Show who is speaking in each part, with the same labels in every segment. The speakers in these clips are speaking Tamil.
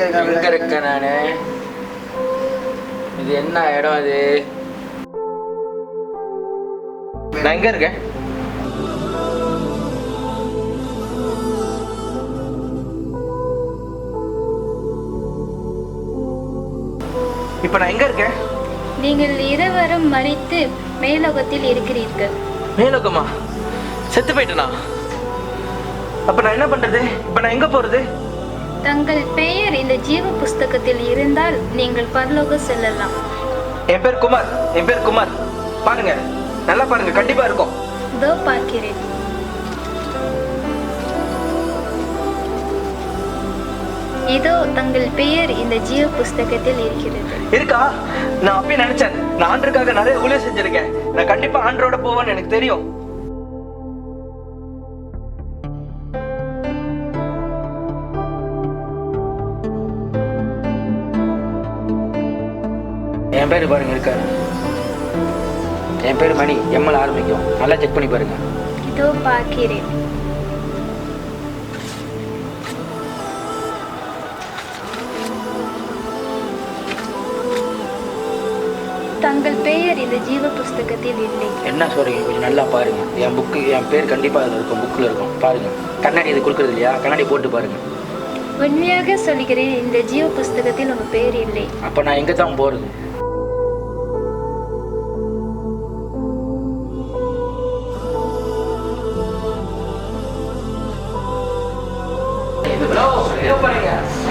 Speaker 1: எங்க இருக்கேன் நானு? இது என்ன இடம்? அது நான் எங்க இருக்கேன்? இப்ப நான் எங்க இருக்கேன்?
Speaker 2: நீங்கள் இருவரும் மரித்து மேலோகத்தில் இருக்கிறீர்கள்.
Speaker 1: மேலோகமா? செத்து போயிட்டனா? அப்ப நான் என்ன பண்றது? இப்ப நான் எங்க போறது?
Speaker 2: தங்கள் பெயர் இந்த ஜீவ புஸ்தகத்தில் இருந்தால் நீங்கள் பரலோகம் செல்லலாம்.
Speaker 1: என் பேர் குமார். என் பேர் குமார். பாருங்க, நல்லா பாருங்க, கண்டிப்பா இருக்கும்.
Speaker 2: இதோ பார்க்கிறேன். இதோ தங்கள் பெயர் இந்த ஜீவ புஸ்தகத்தில் இருக்கிறது.
Speaker 1: இருக்கா? நான் அப்பயே நினைச்சேன், நான் ஆண்டருக்காக நிறைய ஊழியம் செஞ்சிருக்கேன். நான் கண்டிப்பா ஆண்டரோட போவேன்னு எனக்கு தெரியும். என் பேரு பாருங்க இருக்காரு. என் பேரு மணி. எம்எல் ஆரம்பிக்கும். நல்லா செக் பண்ணி பாருங்க.
Speaker 2: இதோ பார்க்கிறேன். தங்கள் பெயர் இந்த ஜீவ புஸ்தகத்தில் இல்லை.
Speaker 1: என்ன சொல்றீங்க? கொஞ்சம் நல்லா பாருங்க. என் புக்கு, என் பேர் கண்டிப்பா அதில் இருக்கும். புக்கில் இருக்கும். பாருங்க. கண்ணாடி இது கொடுக்குறது இல்லையா? கண்ணாடி போட்டு பாருங்க.
Speaker 2: உண்மையாக சொல்கிறேன், இந்த ஜீவ புஸ்தகத்தில் உங்க பெயர் இல்லை.
Speaker 1: அப்ப நான் எங்க தான் போறது?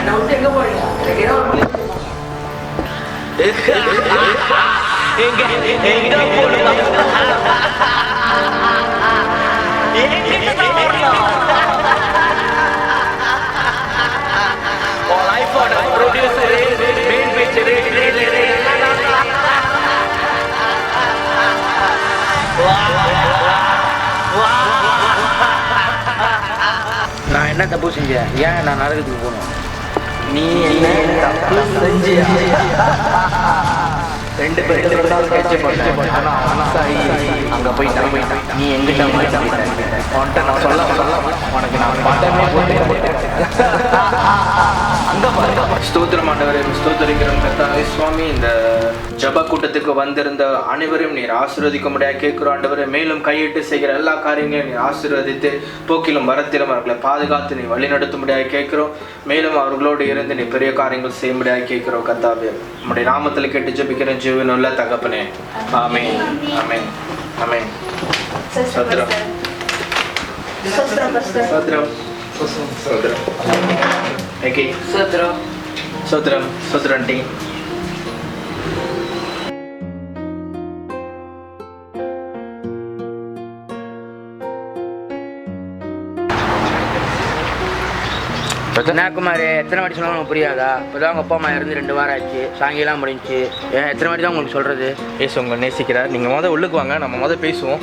Speaker 1: என்ன விட்டு எங்க போறீங்க? எங்க போறீங்க? நான் என்ன தப்பு செஞ்சேன்? ஏன் நான் நரகத்துக்கு போகணும்? நீ என்ன தப்பு செஞ்சியா? ரெண்டு பேரும் அங்க போயிட்டான். நீ எங்கிட்ட உன்கிட்ட நான் சொல்ல உனக்கு நான் பட்டமே போட்டு அங்க பாருங்க. ஸ்தோத்திரம் ஆண்டவரே, ஸ்தோத்திரிக்கிறோம் கர்த்தாவே. சுவாமி, இந்த ஜப கூட்டத்துக்கு வந்திருந்த அனைவரையும் நீர் ஆசீர்வதிக்க முடியாது கேட்கிறோம் ஆண்டவரே. மேலும் கையிட்டு செய்கிற எல்லா காரியங்களையும் நீர் ஆசீர்வதித்து போக்கிலும் வரத்திலும் அவர்களை பாதுகாத்து நீ வழி நடத்த முடியாது கேட்கிறோம். மேலும் அவர்களோடு இருந்து நீ பெரிய காரியங்கள் செய்ய முடியாது கேட்கிறோம் கர்த்தாவே. நம்முடைய நாமத்தில் கேட்டு ஜெபிக்கிறேன் ஜீவனுள்ள தகப்பனே. ஆமென், ஆமென், ஆமென். ஸ்தோத்திரம், ஸ்தோத்திரம், ஸ்தோத்திரம். ஓகே, ஸ்தோத்திரம், ஸ்தோத்திரம், ஸ்தோத்திரம் டி. குமார், எத்தனை வாட்டி சொன்னாலும் உங்களுக்கு புரியாதா? இப்போதான் உங்கள் அப்பா அம்மா இருந்து 2 வாரம் ஆச்சு. சாயங்காலம் முடிஞ்சு. எத்தனை வாட்டி தான் உங்களுக்கு சொல்கிறது?
Speaker 3: ஏசு உங்களை நேசிக்கிறார். நீங்கள் முதல் உள்ளுக்கு வாங்க, நம்ம முதல் பேசுவோம்.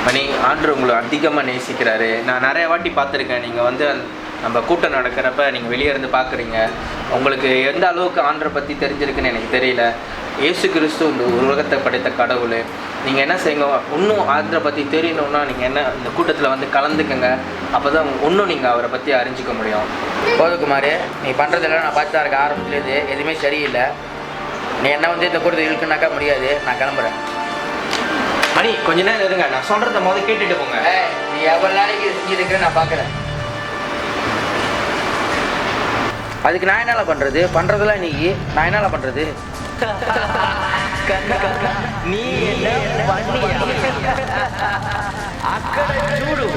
Speaker 3: மணி, ஆண்டவர் உங்களை அதிகமாக நேசிக்கிறாரு. நான் நிறைய வாட்டி பார்த்துருக்கேன். நீங்கள் நம்ம கூட்டம் நடக்கிறப்ப நீங்கள் வெளியே இருந்து பார்க்குறீங்க. உங்களுக்கு எந்த அளவுக்கு ஆண்டரை பற்றி தெரிஞ்சிருக்குன்னு எனக்கு தெரியல. இயேசு கிறிஸ்து இந்த உலகத்தை படைத்த கடவுள். நீங்கள் என்ன செய்யுங்க, இன்னும் ஆண்டரை பற்றி தெரியணுன்னா நீங்கள் இந்த கூட்டத்தில் கலந்துக்கங்க. அப்போ தான் இன்னும் நீங்கள் அவரை பற்றி அறிஞ்சிக்க முடியும்.
Speaker 1: போதுகுமார், நீ பண்ணுறதெல்லாம் நான் பார்த்து தான் இருக்க. ஆரம்பத்துலேருந்து எதுவுமே சரியில்லை. நீ என்ன இந்த கூட்டத்தில் இழுக்குனாக்கா முடியாது. நான் கிளம்புறேன்.
Speaker 3: மணி, கொஞ்ச நேரம் இருங்க. நான் சொல்கிறத முதல் கேட்டுட்டு போங்க.
Speaker 1: நீ எவ்வளோ நாளைக்கு செஞ்சுருக்கிறேன் நான் பார்க்குறேன். அதுக்கு நான் என்னால பண்ணுறது? பண்ணுறதெல்லாம் இன்னைக்கு நான் என்னால பண்ணுறது?
Speaker 3: நீ என்ன பண்ணியா?
Speaker 1: அக்கறை சூடு.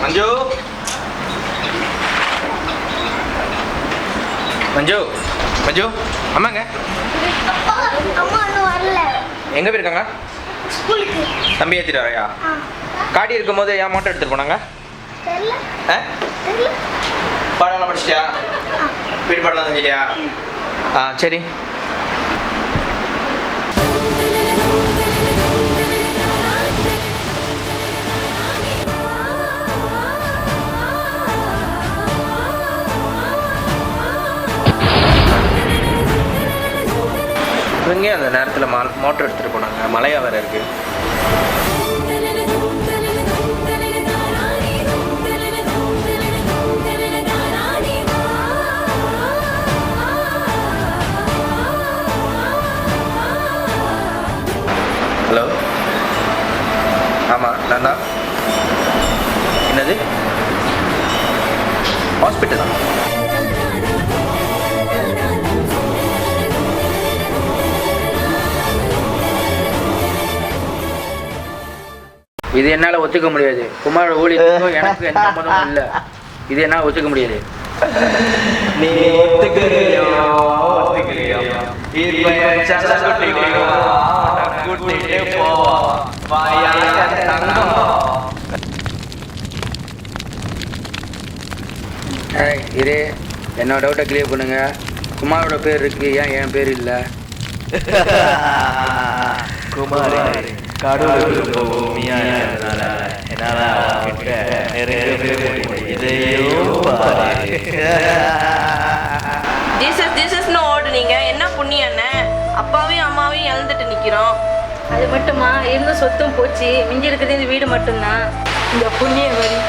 Speaker 3: மஞ்சு மஞ்சு மஞ்சு அம்மாங்க
Speaker 4: அம்மா இன்னும் வரல.
Speaker 3: எங்கே போயிருக்காங்க?
Speaker 4: ஸ்கூலுக்கு.
Speaker 3: தம்பி ஏற்றிட்டு வரையா? காட்டி இருக்கும்போது ஏன் மோட்டர் எடுத்துகிட்டு போனாங்க?
Speaker 4: தெரியல.
Speaker 3: ஆ
Speaker 4: தெரியல.
Speaker 3: பாடலாம் படிச்சிட்டியா? வீட்டு பாடலாம் செஞ்சிட்டியா? ஆ சரி. இவங்க அந்த நேரத்தில் மோட்டர் எடுத்துகிட்டு போனாங்க. மழையாக வேறு இருக்குது. ஹலோ, ஆமாம் நான் தான். என்னது? ஹாஸ்பிட்டலா? இது என்னால் ஒத்துக்க முடியாது. குமாரோட ஊழியத்துக்கும் எனக்கு எந்த சம்மந்தமும் இல்லை. இது என்னால் ஒத்துக்க முடியாது. நீ ஒத்துக்கிறியோ ஒத்துக்கிறியோ இப்ப என் சந்தகுட்டிக்கு கூட்டிட்டு போ வாயா தங்கம். இது என்னோட டவுட்டை கிளியர் பண்ணுங்க. குமாரோட பேர் இருக்கு, ஏன் என் பேர் இல்லை?
Speaker 5: குமாரே, கடவுளுக்கு பூமியா இருந்தனால என்னால அவன்கிட்ட நெருங்கவே முடியல. இதையோ பாரு.
Speaker 6: ஜீசஸ்னு ஓடுனீங்க, என்ன புண்ணியம் என்ன? அப்பாவையும் அம்மாவையும் இழந்துட்டு நிக்கிறோம்.
Speaker 2: அது மட்டுமா, இருந்த சொத்தும் போச்சு, மிஞ்சி இருக்கிறது இந்த வீடு மட்டும்தான். இந்த புண்ணிய வரி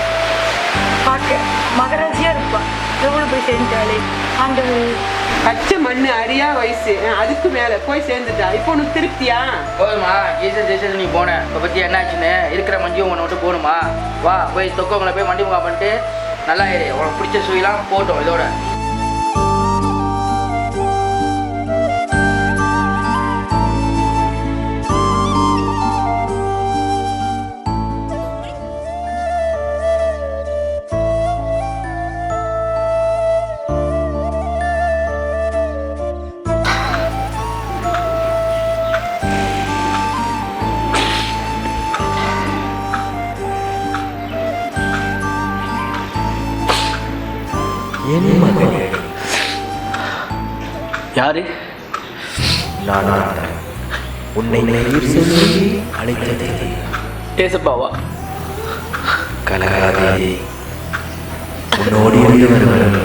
Speaker 2: பார்க்க மகராசியா இருப்பான். எவ்வளவு போய் சேர்ந்துட்டாலே ஆண்டவர்.
Speaker 7: பச்சை மண்ணு அறியா வயசு, அதுக்கு மேல போய் சேர்ந்துட்டா. இப்போ உனக்கு திருப்தியா?
Speaker 3: போதுமா? ஜீசஸ் நீ போன இப்போ பற்றி என்னாச்சுன்னு இருக்கிற மஞ்சியும் உன்னை விட்டு போகணுமா? வா போய் தொக்கவங்களை போய் மண்டி முகா பண்ணிட்டு நல்லா உனக்கு பிடிச்ச சுயெல்லாம் போட்டோம் இதோட.
Speaker 5: என் மகனே,
Speaker 3: யாரு?
Speaker 5: நான் உன்னை நீர் சொல்லி அழைத்ததே.
Speaker 3: ஏசப்பாவா?
Speaker 5: கலகாதே, உன்னோடு இருந்து வருவன்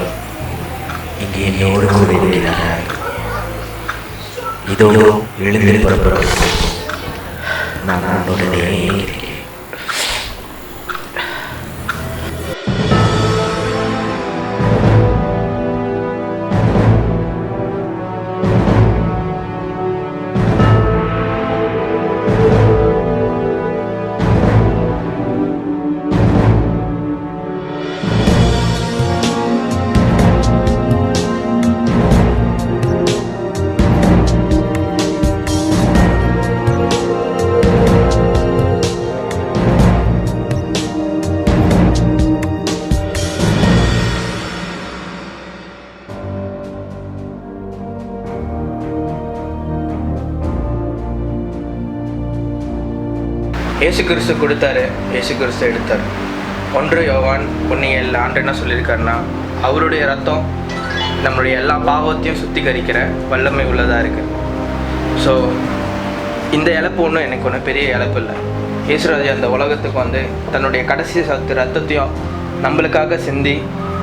Speaker 5: இங்கே என்னோடு கூட இருக்கிறார். இதோ எழுந்து புறப்பட்டு நான் உன்னுடனே இருக்கிறேன்.
Speaker 3: ஏசு கிறிஸ்து கொடுத்தாரு, ஏசு கிறிஸ்து எடுத்தார். 1 யோவான் 1:7 ஆண்டு என்ன சொல்லியிருக்காருன்னா, அவருடைய ரத்தம் நம்மளுடைய எல்லா பாவத்தையும் சுத்திகரிக்கிற வல்லமை உள்ளதாக இருக்குது. ஸோ இந்த இழப்பு ஒன்றும் எனக்கு ஒன்றும் பெரிய இழப்பு இல்லை. இயேசுராஜா அந்த உலகத்துக்கு வந்து தன்னுடைய கடைசி ரத்தத்தையும் நம்மளுக்காக சிந்தி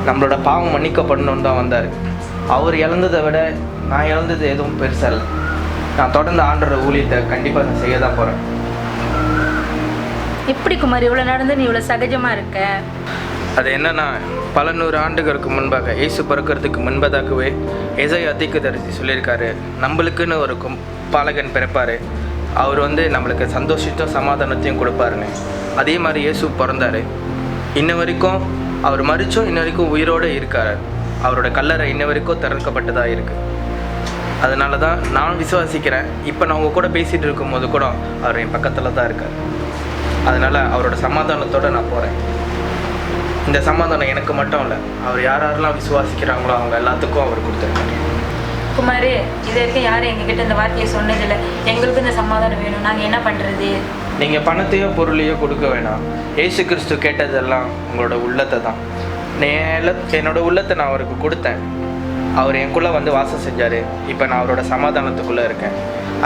Speaker 3: நம்மளோட பாவம் மன்னிக்கப்படணும்னு தான் வந்தார். அவர் இழந்ததை விட நான் இழந்தது எதுவும் பெருசாக இல்லை. நான் தொடர்ந்து ஆண்டோட ஊழியத்தை கண்டிப்பாக நான் செய்ய தான் போகிறேன்.
Speaker 2: எப்படி குமார் இவ்வளோ நடந்து நீ இவ்வளோ சகஜமாக இருக்க?
Speaker 3: அது என்னன்னா, பல 100 ஆண்டுகளுக்கு முன்பாக இயேசு பிறக்கிறதுக்கு முன்பதாகவே ஏசாயா தீர்க்கதரிசி சொல்லியிருக்காரு, நம்மளுக்குன்னு ஒரு பாலகன் பிறப்பார், அவர் வந்து நம்மளுக்கு சந்தோஷத்தையும் சமாதானத்தையும் கொடுப்பாருன்னு. அதே மாதிரி இயேசு பிறந்தார். இன்ன வரைக்கும் அவர் மரிச்சும் இன்ன வரைக்கும் உயிரோடு இருக்கார். அவரோட கல்லறை இன்ன வரைக்கும் திறக்கப்பட்டதாக இருக்குது. அதனால தான் நான் விசுவாசிக்கிறேன். இப்போ நான் உங்கள் கூட பேசிகிட்டு இருக்கும்போது கூட அவர் என் பக்கத்தில் தான் இருக்கார். அதனால் அவரோட சமாதானத்தோடு நான் போகிறேன்.
Speaker 1: இந்த சமாதானம் எனக்கு மட்டும் இல்லை, அவர் யாரெல்லாம் விசுவாசிக்கிறாங்களோ அவங்க எல்லாத்துக்கும் அவர் கொடுத்துருக்காரு.
Speaker 2: குமார், இது வரைக்கும் யாரும் எங்ககிட்ட இந்த வார்த்தையை சொன்னதில்லை. எங்களுக்கும் இந்த சமாதானம் வேணும், நாங்கள் என்ன பண்ணுறது?
Speaker 1: நீங்கள் பணத்தையோ பொருளையோ கொடுக்க வேணாம். இயேசு கிறிஸ்து கேட்டதெல்லாம் உங்களோட உள்ளத்தை தான். என்னோட உள்ளத்தை நான் அவருக்கு கொடுத்தேன். அவர் எனக்குள்ளே வந்து வாசம் செஞ்சார். இப்போ நான் அவரோட சமாதானத்துக்குள்ளே இருக்கேன்.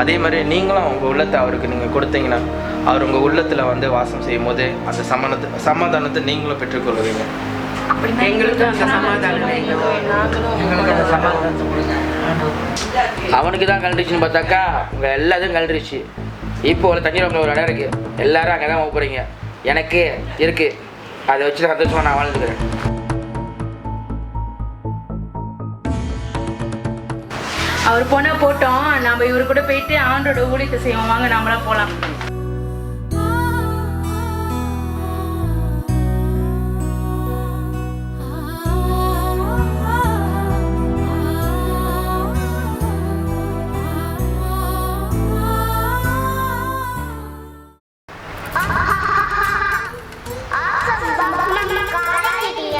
Speaker 1: அதே மாதிரி நீங்களும் உங்கள் உள்ளத்தை அவருக்கு நீங்கள் கொடுத்தீங்கன்னா அவர் உங்கள் உள்ளத்தில் வந்து வாசம் செய்யும் போது அந்த சமாதானத்தை நீங்களும் பெற்றுக்கொள்வீங்க.
Speaker 7: எங்களுக்கு அந்த சமாதானம்
Speaker 3: அவனுக்கு தான் கலந்துருச்சுன்னு பார்த்தாக்கா உங்கள் எல்லாத்தையும் கலந்துருச்சு. இப்போ ஒரு தண்ணீர் உங்களை ஒரு இடம் இருக்குது, எல்லாரும் அங்கே தான் போகிறீங்க. எனக்கு இருக்குது, அதை வச்சு சந்தோஷமாக நான் வாழ்ந்துக்கிறேன்.
Speaker 2: அவர் போனால் போட்டோம், நம்ம இவரு கூட போயிட்டு ஆண்டோட ஊழியத்தை செய்வோம். வாங்க நாமளாம் போகலாம்.
Speaker 4: ஆசம் பாப்பா நம்ம காரை கேட்டீங்க.